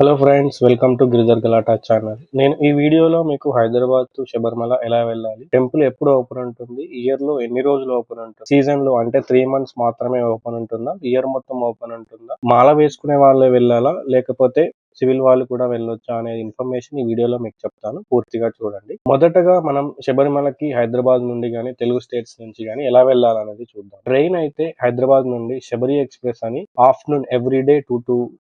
Hello friends, welcome to Giridhar Galata channel. నేను ఈ వీడియోలో మీకు హైదరాబాద్ టు శబరిమల ఎలా వెళ్ళాలి, టెంపుల్ ఎప్పుడు ఓపెన్ ఉంటుంది, ఇయర్ లో ఎన్ని రోజులు ఓపెన్ ఉంటుంది, సీజన్ లో అంటే 3 months మాత్రమే ఓపెన్ ఉంటుందా, ఇయర్ మొత్తం ఓపెన్ ఉంటుందా, మాల వేసుకునే వాళ్ళే వెళ్ళాలా లేకపోతే సివిల్ వాళ్ళు కూడా వెళ్ళొచ్చా అనే ఇన్ఫర్మేషన్ ఈ వీడియోలో మీకు చెప్తాను. పూర్తిగా చూడండి. మొదటగా మనం శబరిమలకి హైదరాబాద్ నుండి కానీ తెలుగు స్టేట్స్ నుంచి కానీ ఎలా వెళ్ళాలనేది చూద్దాం. ట్రైన్ అయితే హైదరాబాద్ నుండి శబరి ఎక్స్ప్రెస్ అని ఆఫ్టర్నూన్ ఎవ్రీడే 2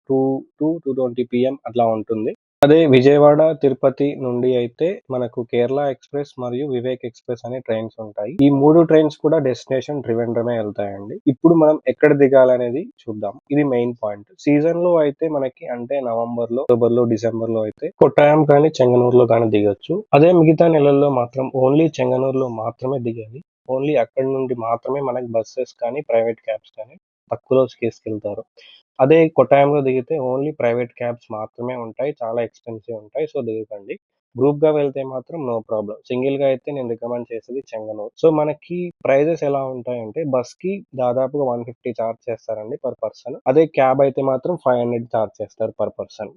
to 2:20 PM అట్లా ఉంటుంది. అదే విజయవాడ తిరుపతి నుండి అయితే మనకు కేరళ ఎక్స్ప్రెస్ మరియు వివేక్ ఎక్స్ప్రెస్ అనే ట్రైన్స్ ఉంటాయి. ఈ 3 ట్రైన్స్ కూడా డెస్టినేషన్ త్రివేంద్రమే వెళ్తాయండి. ఇప్పుడు మనం ఎక్కడ దిగాలనేది చూద్దాం. ఇది మెయిన్ పాయింట్. సీజన్ లో అయితే మనకి అంటే నవంబర్ లో, అక్టోబర్ లో, డిసెంబర్ లో అయితే కొట్టాయం కానీ చెంగనూరులో కానీ దిగొచ్చు. అదే మిగతా నెలల్లో మాత్రం ఓన్లీ చెంగనూరులో మాత్రమే దిగాలి. ఓన్లీ అక్కడి నుండి మాత్రమే మనకి బస్సెస్ కానీ ప్రైవేట్ క్యాబ్స్ కానీ తక్కువలో తీసుకెళ్తారు. అదే కొట్టాయంలో దిగితే ఓన్లీ ప్రైవేట్ క్యాబ్స్ మాత్రమే ఉంటాయి. చాలా ఎక్స్‌పెన్సివ్ ఉంటాయి. సో, దిగకండి. గ్రూప్‌గా వెళ్తే మాత్రం నో ప్రాబ్లమ్. సింగిల్‌గా అయితే నేను రికమెండ్ చేసేది చెంగనూరు. సో, మనకి ప్రైజెస్ ఎలా ఉంటాయంటే బస్‌కి దాదాపుగా 150 చార్జ్ చేస్తారండి పర్ పర్సన్. అదే క్యాబ్ అయితే మాత్రం 500 చార్జ్ చేస్తారు పర్ పర్సన్.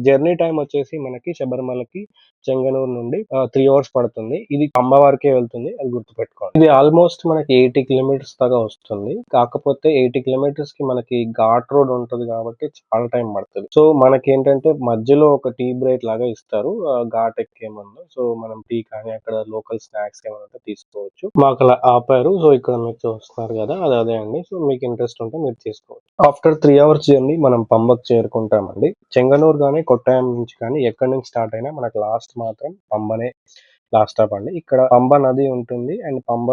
జర్నీ టైమ్ వచ్చేసి మనకి శబరిమలకి చెంగనూరు నుండి 3 అవర్స్ పడుతుంది. ఇది పంబ వరకే వెళ్తుంది. అది గుర్తుపెట్టుకోండి. ఇది ఆల్మోస్ట్ మనకి 80 కిలోమీటర్స్ దాకా వస్తుంది. కాకపోతే 80 కిలోమీటర్స్‌కి మనకి ఘాట్ రోడ్ ఉంటది కాబట్టి చాలా టైం పడతది. సో, మనకేంటంటే మధ్యలో ఒక టీ బ్రేక్ లాగా ఇస్తారు. ఘాట్ ఎక్కే ముందు. సో, మనం టీ కానీ అక్కడ లోకల్ స్నాక్స్ ఏమైనా ఉంటే తీసుకోవచ్చు. మాకలా ఆపారు. సో, ఇక్కడ మీరు చూస్తున్నారు గదా! అదే అండి. సో, మీకు ఇంట్రెస్ట్ ఉంటే మీరు తీసుకోవచ్చు. ఆఫ్టర్ 3 అవర్స్ జర్నీ మనం పంబకు చేరుకుంటామండి. చెంగనూరు గాని, కొట్టాయం నుంచి కానీ ఎక్కడి నుంచి స్టార్ట్ అయినా మనకు లాస్ట్ మాత్రం పంబనే లాస్ట్ స్టాప్ అండి. ఇక్కడ పంబ నది ఉంటుంది అండ్ పంబ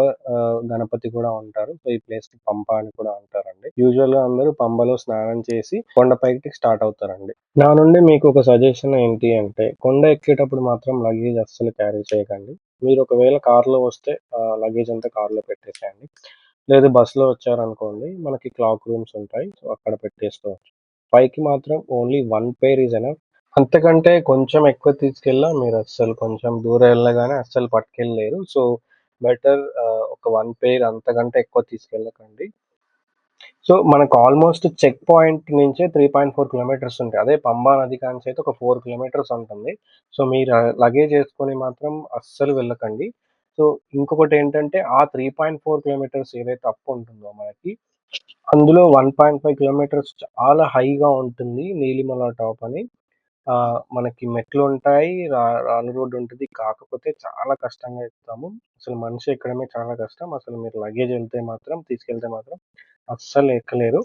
గణపతి కూడా ఉంటారు. సో, ఈ ప్లేస్‌కి పంప అని కూడా అంటారండి. యూజువల్‌గా అందరూ పంబలో స్నానం చేసి కొండపైకి స్టార్ట్ అవుతారండి. నా నుండి మీకు ఒక సజెషన్ ఏంటి అంటే కొండ ఎక్కేటప్పుడు మాత్రం లగేజ్ అస్సలు క్యారీ చేయకండి. మీరు ఒకవేళ కార్‌లో వస్తే లగేజ్ అంతా కార్‌లో పెట్టేసేయండి. లేదు బస్‌లో వచ్చారనుకోండి మనకి క్లాక్ రూమ్స్ ఉంటాయి. సో, అక్కడ పెట్టేసుకోవచ్చు. పైకి మాత్రం ఓన్లీ 1 పెయిర్ ఈజ్ ఎనఫ్. అంతకంటే కొంచెం ఎక్కువ తీసుకెళ్ళినా మీరస్సలు కొంచెం దూరం వెళ్ళగానే అస్సలు పట్టుకెళ్ళలేరు. సో, బెటర్ ఒక 1 పెయిర్ అంతకంటే ఎక్కువ తీసుకెళ్ళకండి. సో, మనకు ఆల్మోస్ట్ చెక్ పాయింట్ నుంచే 3.4 కిలోమీటర్స్ ఉంటాయి. అదే పంబా నది కానించి అయితే ఒక 4 కిలోమీటర్స్ ఉంటుంది. సో, మీరు లగేజ్ ఏసుకొని మాత్రం అస్సలు వెళ్ళకండి. సో, ఇంకొకటేంటంటే ఆ 3.4 కిలోమీటర్స్ ఏదైతే అప్ ఉంటుందో మనకి, అందులో 1.5 కిలోమీటర్స్ చాలా హైగా ఉంటుంది. నీలిమల టాప్ అని. మనకి మెట్లుంటాయి. రాళ్ళ రోడ్ ఉంటది. కాకపోతే చాలా కష్టంగా ఎక్కుతాము. అసలు మనిషి ఎక్కడమే చాలా కష్టం. అసలు మీరు లగేజ్ తీసుకెళ్తే మాత్రం అస్సలు ఎక్కలేరు.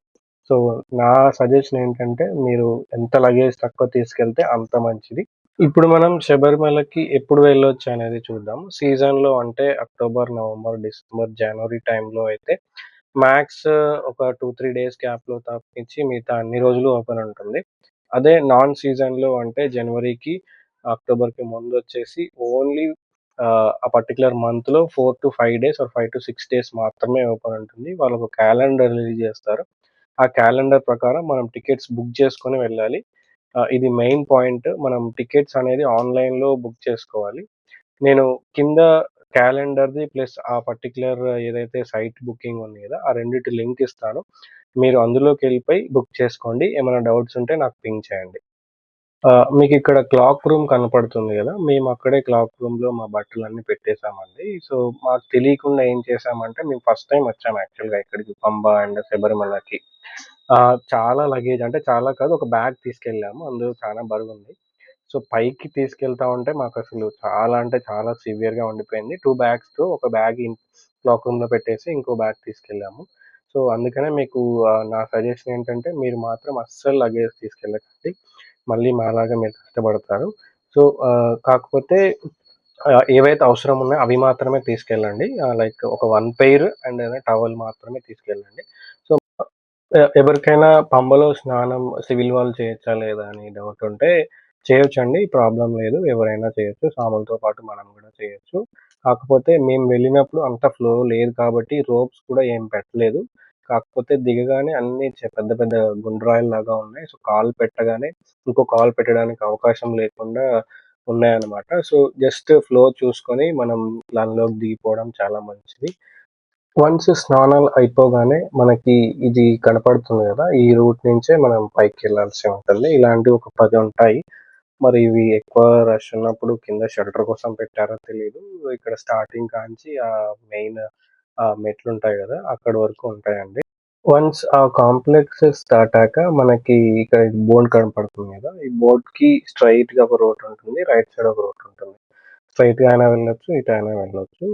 సో, నా సజెషన్ ఏంటంటే మీరు ఎంత లగేజ్ తక్కువ తీసుకెళ్తే అంత మంచిది. ఇప్పుడు మనం శబరిమలకి ఎప్పుడు వెళ్ళొచ్చనేది చూద్దాం. సీజన్‌లో అంటే అక్టోబర్, నవంబర్, డిసెంబర్, జనవరి టైంలో అయితే మాక్స్ ఒక 2, 3 డేస్ గ్యాప్‌లో తప్పించి మిగతా అన్ని రోజులు ఓపెన్ ఉంటుంది. అదే నాన్ సీజన్‌లో అంటే జనవరికి, అక్టోబర్‌కి ముందొచ్చేసి ఓన్లీ ఆ పర్టిక్యులర్ మంత్‌లో 4-5 డేస్ ఆర్ 5-6 డేస్ మాత్రమే ఓపెన్ ఉంటుంది. వాళ్ళొక క్యాలెండర్ రిలీజ్ చేస్తారు. ఆ క్యాలెండర్ ప్రకారం మనం టికెట్స్ బుక్ చేసుకొని వెళ్ళాలి. ఇది మెయిన్ పాయింట్. మనం టికెట్స్ అనేది ఆన్‌లైన్‌లో బుక్ చేసుకోవాలి. నేను కింద క్యాలెండర్‌ది ప్లస్ ఆ పర్టిక్యులర్ ఏదైతే సైట్ బుకింగ్ ఉంది గదా! ఆ రెండిటి లింక్ ఇస్తాను. మీరు అందులోకెళ్ళిపోయి బుక్ చేసుకోండి. ఏమైనా డౌట్స్ ఉంటే నాకు పింగ్ చేయండి. మీకిక్కడ క్లాక్ రూమ్ కనపడుతుంది గదా! మేమక్కడే క్లాక్ రూమ్‌లో మా బట్టలన్నీ పెట్టేసామండి. సో, మాకు తెలియకుండా ఏం చేశామంటే మేము ఫస్ట్ టైమ్ వచ్చాము యాక్చువల్‌గా ఇక్కడికి పంబ అండ్ శబరిమలకి. చాలా లగేజ్ అంటే చాలా కాదు ఒక బ్యాగ్ తీసుకెళ్ళాము. అందులో చాలా బరువుంది. సో, పైకి తీసుకెళ్తా ఉంటే మాకసలు చాలా అంటే చాలా సివియర్‌గా ఉండిపోయింది. 2 బ్యాగ్స్‌తో ఒక బ్యాగ్ క్లాక్ రూమ్‌లో పెట్టేసి ఇంకో బ్యాగ్ తీసుకెళ్ళాము. సో, అందుకనే మీకు నా సజెషన్ ఏంటంటే మీరు మాత్రం అస్సలు లగేజ్ తీసుకెళ్ళకండి. మళ్ళీ మాలాగా మీరు కష్టపడతారు. సో, కాకపోతే ఏవైతే అవసరం ఉన్నాయో అవి మాత్రమే తీసుకెళ్ళండి. లైక్ ఒక 1 పెయిర్ అండ్ టవల్ మాత్రమే తీసుకెళ్ళండి. సో, ఎవరికైనా పంబలో స్నానం సివిల్ వాళ్ళు చేయొచ్చా లేదా అని డౌట్ ఉంటే చేయొచ్చండి. ప్రాబ్లమ్ లేదు. ఎవరైనా చేయొచ్చు. స్వాములతో పాటు మనం గూడా చేయొచ్చు. కాకపోతే మేము వెళ్ళినప్పుడు అంత ఫ్లో లేదు కాబట్టి రోప్స్ కూడా ఏం పెట్టలేదు. కాకపోతే దిగగానే అన్నీ పెద్ద పెద్ద గుండ్రాయిల్లాగా ఉన్నాయి. సో, కాలు పెట్టగానే ఇంకో కాలు పెట్టడానికి అవకాశం లేకుండా ఉన్నాయన్నమాట. సో, జస్ట్ ఫ్లో చూసుకొని మనం దానిలోకి దిగిపోవడం చాలా మంచిది. వన్స్ స్నానాలు అయిపోగానే మనకి ఇది కనపడుతుంది గదా! ఈ రూట్ నుంచే మనం పైకెళ్ళాల్సి ఉంటుంది. ఇలాంటివి ఒక 10 ఉంటాయి. మరి ఇవి ఎక్కువ రష్ ఉన్నప్పుడు కింద షెల్టర్ కోసం పెట్టారో తెలీదు. ఇక్కడ స్టార్టింగ్ కాంచి మెయిన్ మెట్లుంటాయి గదా! అక్కడి వరకు ఉంటాయండి. వన్స్ ఆ కాంప్లెక్స్ దాటాక మనకి ఇక్కడ బోర్డ్ కనపడుతుంది గదా! ఈ బోర్డ్‌కి స్ట్రెయిట్‌గా ఒక రూట్ ఉంటుంది. రైట్ సైడ్ ఒక రూట్ ఉంటుంది. స్ట్రెయిట్‌గా అయినా వెళ్ళొచ్చు. ఇటైనా వెళ్ళొచ్చు.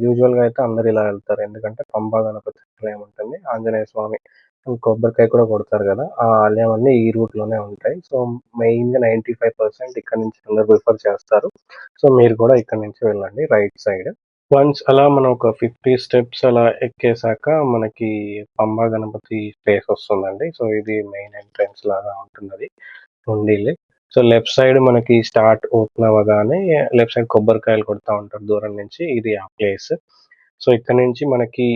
యూజువల్‌గా అయితే అందరూ ఇలా వెళ్తారు. ఎందుకంటే పంబా గణపతి ఆలయం ఉంటుంది. ఆంజనేయ స్వామి కొబ్బరికాయ కూడా కొడతారు గదా! ఆ ఆలయం అన్నీ ఈ రూట్‌లోనే ఉంటాయి. సో, మెయిన్‌గా 95% ఇక్కడి నుంచి అందరూ ప్రిఫర్ చేస్తారు. సో, మీరు కూడా ఇక్కడి నుంచి వెళ్ళండి రైట్ సైడ్. వన్స్ అలా మనం ఒక 50 స్టెప్స్ అలా ఎక్కేసాక మనకి పంబా గణపతి ప్లేస్ వస్తుందండి. సో, ఇది మెయిన్ ఎంట్రన్స్ లాగా ఉంటుందది. హుండీలే. సో, లెఫ్ట్ సైడ్ మనకి స్టార్ట్ ఓపెన్ అవ్వగానే లెఫ్ట్ సైడ్ కొబ్బరికాయలు కొడతా ఉంటారు దూరం నుంచి. ఇది ఆ ప్లేస్. సో, ఇక్కడి నుంచి మనకి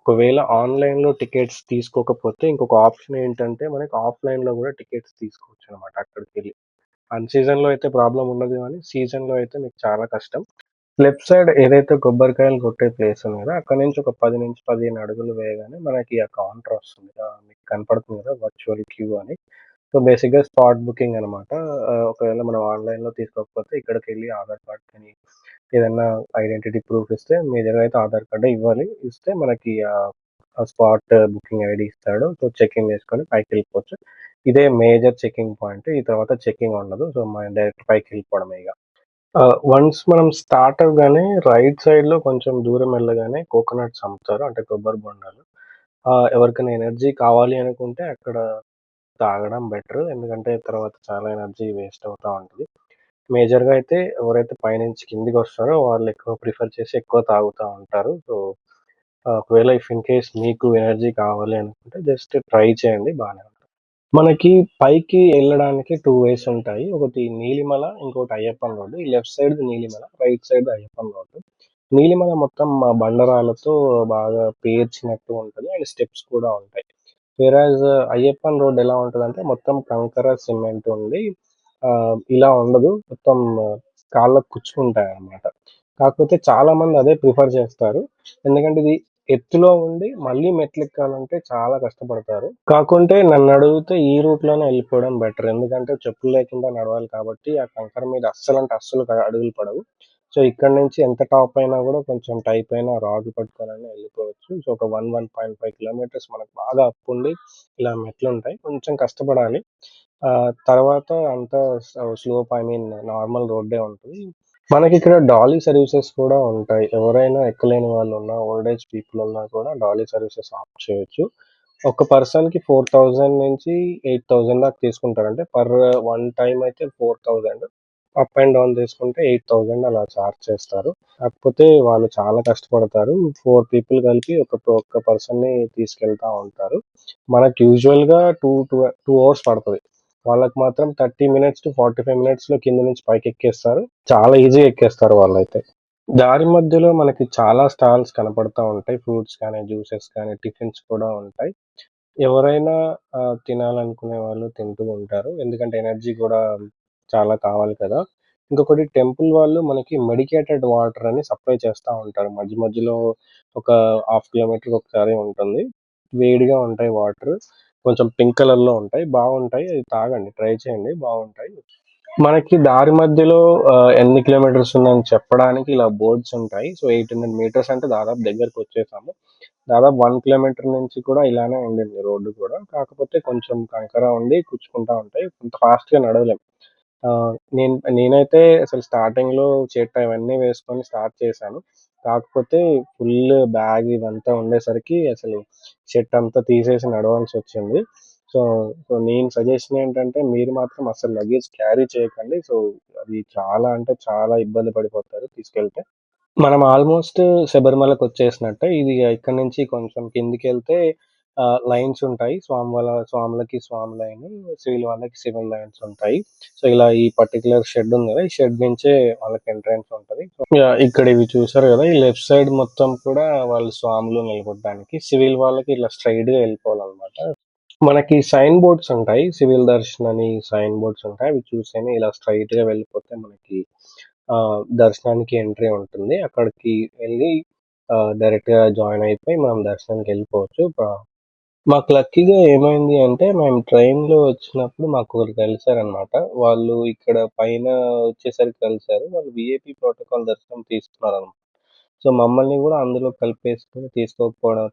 ఒకవేళ ఆన్‌లైన్‌లో టికెట్స్ తీసుకోకపోతే ఇంకొక ఆప్షన్ ఏంటంటే మనకి ఆఫ్‌లైన్‌లో గూడా టికెట్స్ తీసుకోవచ్చనమాట అక్కడికెళ్ళి. అన్ సీజన్‌లో అయితే ప్రాబ్లమ్ ఉండదు గానీ, సీజన్‌లో అయితే మీకు చాలా కష్టం. లెఫ్ట్ సైడ్ ఏదైతే కొబ్బరికాయలు కొట్టే ప్లేస్ ఉంది గదా! అక్కడి నుంచి ఒక 10-15 అడుగులు వేయగానే మనకి ఆ కౌంటర్ వస్తుంది. మీకు కనపడుతుంది గదా! వర్చువల్ క్యూ అని. సో, బేసిక్‌గా స్పాట్ బుకింగ్ అనమాట. ఒకవేళ మనం ఆన్‌లైన్‌లో తీసుకోకపోతే ఇక్కడికెళ్ళి ఆధార్ కార్డ్ కానీ, ఏదన్నా ఐడెంటిటీ ప్రూఫ్ ఇస్తే మీ దగ్గర అయితే ఆధార్ కార్డే ఇవ్వాలి. ఇస్తే మనకి ఆ స్పాట్ బుకింగ్ ఐడీ ఇస్తాడు. సో, చెక్ ఇన్ చేసుకొని పైకెళ్ళిపోవచ్చు. ఇదే మేజర్ చెకింగ్ పాయింట్. ఈ తర్వాత చెకింగ్ ఉండదు. సో, మనం డైరెక్ట్ పైకెళ్ళిపోవడమే ఇగ. వన్స్ మనం స్టార్ట్ అవ్వగానే రైట్ సైడ్‌లో కొంచెం దూరం వెళ్ళగానే కోకోనట్స్ అమ్ముతారు. అంటే కొబ్బరి బొండాలు. ఎవరికైనా ఎనర్జీ కావాలి అనుకుంటే అక్కడ తాగడం బెటర్. ఎందుకంటే తర్వాత చాలా ఎనర్జీ వేస్ట్ అవుతా ఉంటది. మేజర్‌గా అయితే ఎవరైతే పైనుంచి కిందికొస్తారో వాళ్ళు ఎక్కువ ప్రిఫర్ చేసి ఎక్కువ తాగుతా ఉంటారు. సో, ఒకవేళ ఇఫ్ ఇన్ కేస్ మీకు ఎనర్జీ కావాలి అనుకుంటే జస్ట్ ట్రై చేయండి బానే ఉంటది. మనకి పైకి ఎళ్ళడానికి 2 వేస్ ఉంటాయి. ఒకటి నీలిమల, ఇంకోటి అయ్యప్పన్ రోడ్. ఈ లెఫ్ట్ సైడ్‌ది నీలిమల, రైట్ సైడ్‌ది అయ్యప్పన్ రోడ్. నీలిమల మొత్తం బండరాళ్ళతో బాగా పేర్చినట్టు ఉంటది. అండ్ స్టెప్స్ కూడా ఉంటాయి. వేరాజ్ అయ్యప్పన్ రోడ్ ఎలా ఉంటదంటే మొత్తం కంకర, సిమెంట్ ఉండి ఇలా ఉండదు. మొత్తం కాళ్ళకి గుచ్చుకుంటాయన్నమాట. కాకపోతే చాలా మంది అదే ప్రిఫర్ చేస్తారు. ఎందుకంటే ఇది ఎత్తులో ఉండి మళ్ళీ మెట్లెక్కాలంటే చాలా కష్టపడతారు. కాకుంటే నన్నడిగితే ఈ రూట్‌లోనే ఎళ్ళిపోవడం బెటర్. ఎందుకంటే చెప్పులు లేకుండా నడవాలి కాబట్టి ఆ కంకర మీద అస్సలంటే అస్సలు అడుగులు పడవు. సో, ఇక్కడి నుంచి ఎంత టాప్ అయినా గూడా కొంచెం టైప్ అయిన రాడ్లు పట్టుకొనైనా ఎళ్ళిపోవచ్చు. సో, ఒక 1.5 కిలోమీటర్స్ మనకు బాగా అప్పుండి ఇలా మెట్లుంటాయి. కొంచెం కష్టపడాలి. తర్వాత అంతా స్లోప్ ఐ మీన్ నార్మల్ రోడ్డే ఉంటది. మనకిక్కడ డాలీ సర్వీసెస్ కూడా ఉంటాయి. ఎవరైనా ఎక్కలేని వాళ్ళున్నా, ఓల్డ్ ఏజ్ పీపుల్ ఉన్నా కూడా డాలీ సర్వీసెస్ ఆప్ట్ చేయొచ్చు. ఒక పర్సన్‌కి 4000 నుంచి 8000 దాకా తీసుకుంటారు. అంటే పర్ వన్ టైమ్ అయితే 4000 అప్ అండ్ డౌన్ తీసుకుంటే 8000 అలా చార్జ్ చేస్తారు. కాకపోతే వాళ్ళు చాలా కష్టపడతారు. 4 పీపుల్ కలిపి ఒక్క పర్సన్‌ని తీసుకెళ్తా ఉంటారు. మనకి యూజువల్‌గా 2 అవర్స్ పడతది. వాళ్ళకి మాత్రం 30 మినిట్స్ టు 45 మినిట్స్‌లో కింద నుంచి పైకెక్కేస్తారు. చాలా ఈజీగా ఎక్కేస్తారు వాళ్ళైతే. దారి మధ్యలో మనకి చాలా స్టాల్స్ కనపడతా ఉంటాయి. ఫ్రూట్స్ కానీ, జ్యూసెస్ కానీ, టిఫిన్స్ కూడా ఉంటాయి. ఎవరైనా తినాలనుకునే వాళ్ళు తింటూ ఉంటారు. ఎందుకంటే ఎనర్జీ గూడా చాలా కావాలి కదా! ఇంకొకటి టెంపుల్ వాళ్ళు మనకి మెడికేటెడ్ వాటర్ అని సప్లై చేస్తా ఉంటారు. మధ్య మధ్యలో ఒక హాఫ్ కిలోమీటర్‌కి ఒకసారి ఉంటుంది. వేడిగా ఉంటాయి వాటర్. కొంచెం పింక్ కలర్‌లో ఉంటాయి. బాగుంటాయి. అవి తాగండి. ట్రై చేయండి బాగుంటాయి. మనకి దారి మధ్యలో ఎన్ని కిలోమీటర్స్ ఉందని చెప్పడానికి ఇలా బోర్డ్స్ ఉంటాయి. సో, 800 మీటర్స్ అంటే దాదాపు దగ్గరకొచ్చేసాము. దాదాపు 1 కిలోమీటర్ నుంచి కూడా ఇలానే ఉండింది రోడ్డు కూడా. కాకపోతే కొంచెం కంకర ఉండి గుచ్చుకుంటా ఉంటాయి. అంత ఫాస్ట్‌గా నడవలేం. నేనైతే అసలు స్టార్టింగ్‌లో చేట్ట ఇవన్నీ వేసుకొని స్టార్ట్ చేశాను. కాకపోతే ఫుల్ బ్యాగ్ ఇదంతా ఉండేసరికి అసలు షర్ట్ అంతా తీసేసి నడవాల్సొచ్చింది. సో, సో నేను సజెషన్ ఏంటంటే మీరు మాత్రం అసలు లగేజ్ క్యారీ చేయకండి. సో, అది చాలా అంటే చాలా ఇబ్బంది పడిపోతారు తీసుకెళ్తే. మనం ఆల్‌మోస్ట్ శబరిమలకొచ్చేసినట్టే. ఇది ఇక్కడి నుంచి కొంచెం కిందికెళ్తే లైన్స్ ఉంటాయి. స్వాములకి స్వామి లైను, సివిల్ వాళ్ళకి సివిల్ లైన్స్ ఉంటాయి. సో, ఇలా ఈ పర్టిక్యులర్ షెడ్ ఉంది గదా! ఈ షెడ్ నుంచే వాళ్ళకి ఎంట్రన్స్ ఉంటది. ఇక్కడ ఇవి చూసారు గదా! ఈ లెఫ్ట్ సైడ్ మొత్తం కూడా వాళ్ళు స్వాములు నిలబడడానికి. సివిల్ వాళ్ళకి ఇట్లా స్ట్రెయిట్‌గా ఎళ్ళిపోవాలనమాట. మనకి సైన్ బోర్డ్స్ ఉంటాయి. సివిల్ దర్శన్ అని సైన్ బోర్డ్స్ ఉంటాయి. అవి చూసైనా ఇలా స్ట్రెయిట్‌గా వెళ్ళిపోతే మనకి దర్శనానికి ఎంట్రీ ఉంటుంది. అక్కడికి వెళ్ళి డైరెక్ట్‌గా జాయిన్ అయిపోయి మనం దర్శనానికెళ్ళిపోవచ్చు. మాకు లక్కీగా ఏమైంది అంటే, మేము ట్రైన్‌లో వచ్చినప్పుడు మాకొకరు కలిసారనమాట. వాళ్ళు ఇక్కడ పైన వచ్చేసరికి కలిసారు. వాళ్ళు వీఐపీ ప్రోటోకాల్ దర్శనం తీసుకున్నారనమాట. సో, మమ్మల్ని గూడా అందులో కలిపేసుకొని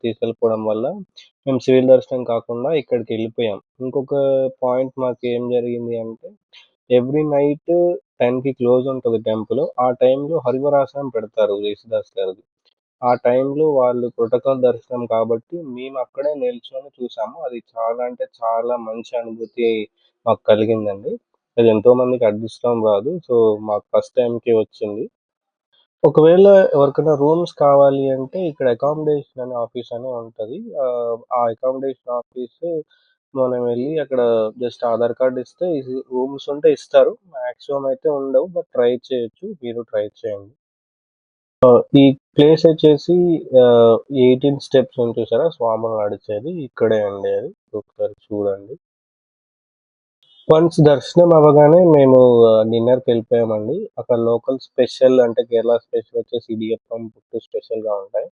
తీసుకెళ్ళిపోవడం వల్ల మేము సివిల్ దర్శనం కాకుండా ఇక్కడికెళ్ళిపోయాం. ఇంకొక పాయింట్ మాకేం జరిగింది అంటే, ఎవ్రీ నైట్ 10కి క్లోజ్ ఉంటది టెంపుల్. ఆ టైంలో హరివరాసనం పెడతారు యేసుదాస్ గారిది. ఆ టైంలో వాళ్ళు ప్రోటోకాల్ దర్శనం కాబట్టి మేమక్కడే నిల్చొని చూసాము. అది చాలా అంటే చాలా మంచి అనుభూతి మాకు కలిగిందండి. అది ఎంతో మందికి అదృష్టం రాదు. సో, మాకు ఫస్ట్ టైమ్‌కే వచ్చింది. ఒకవేళ ఎవరికైనా రూమ్స్ కావాలి అంటే ఇక్కడ అకామిడేషన్ అనే ఆఫీస్ అని ఉంటది. ఆ అకామిడేషన్ ఆఫీస్ మనం వెళ్లి అక్కడ జస్ట్ ఆధార్ కార్డ్ ఇస్తే రూమ్స్ ఉంటే ఇస్తారు. మాక్సిమం అయితే ఉండవు. బట్ ట్రై చేయొచ్చు. మీరు ట్రై చేయండి. ఈ ప్లేస్ వచ్చేసి 18 స్టెప్స్ ఉంది చూసారా? స్వాములు నడిచేది ఇక్కడే అండి అది. ఒకసారి చూడండి. వన్స్ దర్శనం అవ్వగానే మేము డిన్నర్‌కెళ్ళిపోయామండి. అక్కడ లోకల్ స్పెషల్ అంటే కేరళ స్పెషల్ వచ్చేసి ఇడియప్పం, పుట్టు స్పెషల్‌గా ఉంటాయి.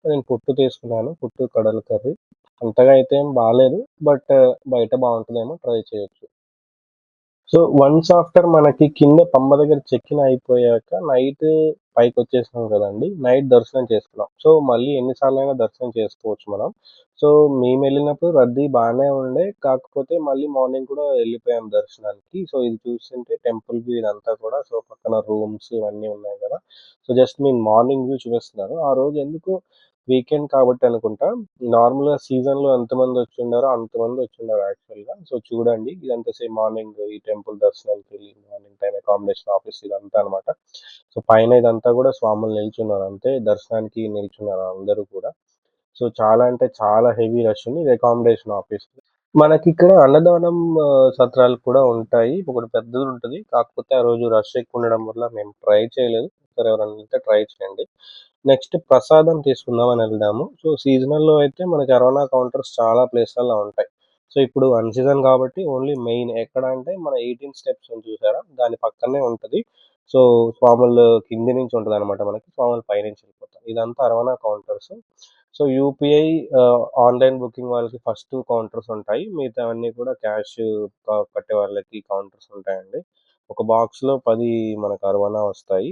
నేను పుట్టు తీసుకున్నాను. పుట్టు కడల కర్రీ. అంతగా అయితే ఏం బాలేదు. బట్ బయట బావుంటదేమో ట్రై చేయొచ్చు. సో, వన్స్ ఆఫ్టర్ మనకి కింద పంబ దగ్గర చెక్ ఇన్ అయిపోయాక నైట్ పైకొచ్చేసాం గదండీ! నైట్ దర్శనం చేసుకున్నాం. సో, మళ్ళీ ఎన్ని సార్లైనా దర్శనం చేసుకోవచ్చు మనం. సో, మేమెళ్ళినప్పుడు రద్దీ బానే ఉండే. కాకపోతే మళ్ళీ మార్నింగ్ కూడా ఎళ్ళిపోయాం దర్శనానికి. సో, ఇది చూస్తుంటే టెంపుల్ వ్యూ ఇదంతా కూడా సో, పక్కన రూమ్స్ ఇవన్నీ ఉన్నాయి గదా! సో, జస్ట్ నేను మార్నింగ్ వ్యూ చూపిస్తున్నాను. ఆ రోజు ఎందుకో వీకెండ్ కాబట్టి అనుకుంటా. నార్మల్‌గా సీజన్‌లో ఎంతమందొచ్చుండారో అంతమందొచ్చుండారు యాక్చువల్‌గా. సో, చూడండి ఇదంతా సేమ్ మార్నింగ్ ఈ టెంపుల్ దర్శనానికెళ్ళి మార్నింగ్ టైమ్ అకామిడేషన్ ఆఫీస్ ఇదంతా అనమాట. సో, పైన ఇదంతా గూడా స్వాములు నిల్చున్నారు అంతే. దర్శనానికి నిల్చున్నారు అందరూ కూడా. సో, చాలా అంటే చాలా హెవీ రష్ ఉంది. ఇది అకామిడేషన్ ఆఫీస్. మనకిక్కడ అన్నదానం సత్రాలు కూడా ఉంటాయి. ఒకటి పెద్దదుంటది. కాకపోతే ఆ రోజు రష్ ఎక్కువుండడం వల్ల మేము ట్రై చేయలేదు. ఒకసారి ఎవరైనా వెళ్తే ట్రై చేయండి. నెక్స్ట్ ప్రసాదం తీసుకుందామని ఎళ్ళాము. సో, సీజనల్‌లో అయితే మనకి అరవణా కౌంటర్స్ చాలా ప్లేస్‌లల్లో ఉంటాయి. సో, ఇప్పుడు అన్ సీజన్ కాబట్టి ఓన్లీ మెయిన్ ఎక్కడ అంటే మన 18 స్టెప్స్ ఉంది చూసారా? దాని పక్కనే ఉంటది. సో, స్వాములు కింది నుంచి ఉంటదనమాట మనకి. స్వాములు పైనుంచి వెళ్ళిపోతారు. ఇదంతా Aravana counters. So, UPI online booking వాళ్ళకి ఫస్ట్ 2 కౌంటర్స్ ఉంటాయి. మిగతావన్నీ కూడా క్యాష్ కట్టే వాళ్ళకి కౌంటర్స్ ఉంటాయండి. ఒక బాక్స్‌లో 10 మనకు అరవణా వస్తాయి.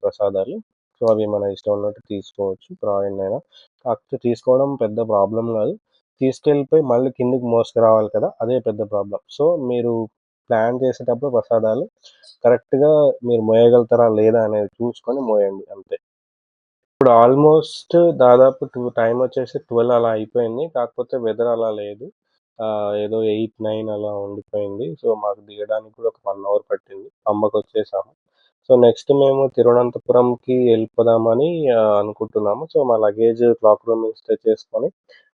ప్రసాదాలు. సో, అవి మన ఇష్టం ఉన్నట్టు తీసుకోవచ్చు. ఎన్నైనా. కాకపోతే తీసుకోవడం పెద్ద ప్రాబ్లమ్ గాదు. తీసుకెళ్ళిపోయి మళ్ళీ కిందకి మోసుకురావాలి కదా! అదే పెద్ద ప్రాబ్లమ్. సో, మీరు ప్లాన్ చేసేటప్పుడు ప్రసాదాలు కరెక్ట్‌గా మీరు మోయగలుగుతారా లేదా అనేది చూసుకొని మోయండి అంతే. ఇప్పుడు ఆల్‌మోస్ట్ దాదాపు టైమొచ్చేసి 12 అలా అయిపోయింది. కాకపోతే వెదర్ అలా లేదు. ఏదో 8, 9 అలా ఉండిపోయింది. సో, మాకు దిగడానికి కూడా ఒక 1 అవర్ పట్టింది. పంబకొచ్చేసాము. సో, నెక్స్ట్ మేము తిరువనంతపురంకి ఎళ్ళిపోదామని అనుకుంటున్నాము. సో, మా లగేజ్ క్లాక్ రూమింగ్ స్టే చేసుకొని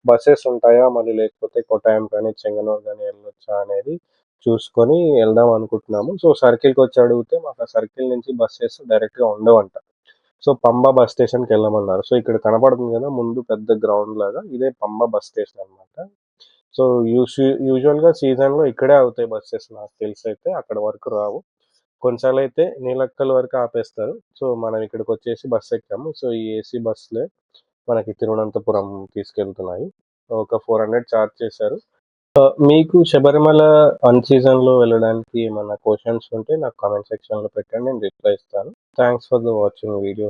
బసెస్ ఉంటాయా? మళ్ళీ లేకపోతే కొట్టాయం కానీ, చెంగనూరు గాని ఎళ్ళొచ్చా అనేది చూసుకొని ఎళ్దాం అనుకుంటున్నాము. సో, సర్కిల్‌కొచ్చి అడిగితే మాకు ఆ సర్కిల్ నుంచి బసెస్ డైరెక్ట్‌గా ఉండవంట. సో, పంబా బస్ స్టేషన్‌కెళ్ళమన్నారు. సో, ఇక్కడ కనపడుతుంది గదా! ముందు పెద్ద గ్రౌండ్ లాగా. ఇదే పంబా బస్ స్టేషన్ అనమాట. సో, యూజువల్‌గా సీజన్‌లో ఇక్కడే ఆగుతాయి బసెస్ నాకు తెలిసైతే. అక్కడి వరకు రావు. కొన్నిసార్లయితే నీలక్కల్ వరకు ఆపేస్తారు. సో, మనం ఇక్కడికొచ్చేసి బస్సెక్కాము. సో, ఈ ఏసీ బస్సులే మనకి తిరువనంతపురం తీసుకెళ్తున్నాయి. ఒక 400 చార్జ్ చేశారు. మీకు శబరిమల అన్ సీజన్‌లో వెళ్ళడానికి ఏమన్నా క్వెషన్స్ ఉంటే నాకు కామెంట్ సెక్షన్‌లో పెట్టండి. నేను రిప్లై ఇస్తాను. Thanks for the watching video.